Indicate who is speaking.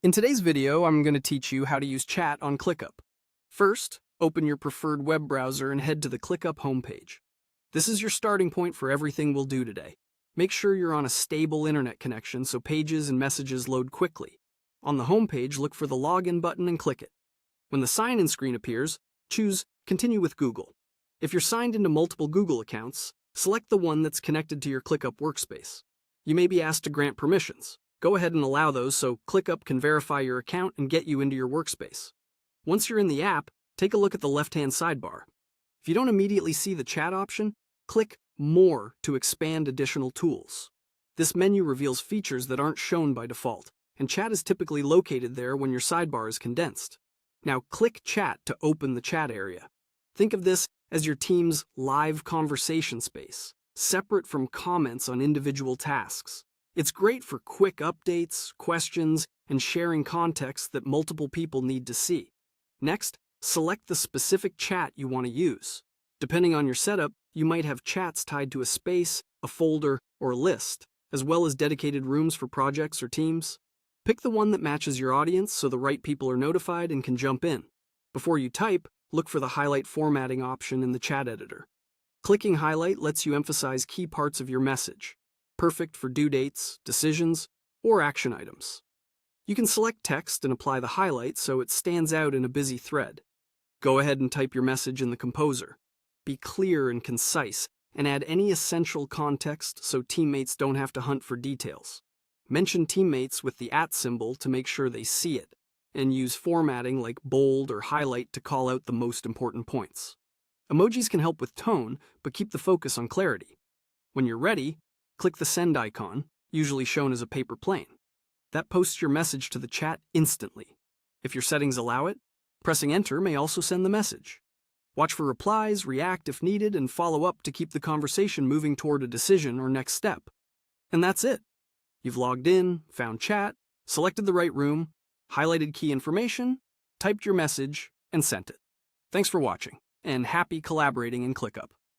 Speaker 1: In today's video, I'm going to teach you how to use chat on ClickUp. First, open your preferred web browser and head to the ClickUp homepage. This is your starting point for everything we'll do today. Make sure you're on a stable internet connection so pages and messages load quickly. On the homepage, look for the Login button and click it. When the sign-in screen appears, choose Continue with Google. If you're signed into multiple Google accounts, select the one that's connected to your ClickUp workspace. You may be asked to grant permissions. Go ahead and allow those so ClickUp can verify your account and get you into your workspace. Once you're in the app, take a look at the left-hand sidebar. If you don't immediately see the chat option, click More to expand additional tools. This menu reveals features that aren't shown by default, and chat is typically located there when your sidebar is condensed. Now click Chat to open the chat area. Think of this as your team's live conversation space, separate from comments on individual tasks. It's great for quick updates, questions, and sharing context that multiple people need to see. Next, select the specific chat you want to use. Depending on your setup, you might have chats tied to a space, a folder, or a list, as well as dedicated rooms for projects or teams. Pick the one that matches your audience so the right people are notified and can jump in. Before you type, look for the highlight formatting option in the chat editor. Clicking highlight lets you emphasize key parts of your message. Perfect for due dates, decisions, or action items. You can select text and apply the highlight so it stands out in a busy thread. Go ahead and type your message in the composer. Be clear and concise, and add any essential context so teammates don't have to hunt for details. Mention teammates with the @ symbol to make sure they see it, and use formatting like bold or highlight to call out the most important points. Emojis can help with tone, but keep the focus on clarity. When you're ready, click the send icon, usually shown as a paper plane. That posts your message to the chat instantly. If your settings allow it, pressing enter may also send the message. Watch for replies, react if needed, and follow up to keep the conversation moving toward a decision or next step. And that's it. You've logged in, found chat, selected the right room, highlighted key information, typed your message, and sent it. Thanks for watching, and happy collaborating in ClickUp.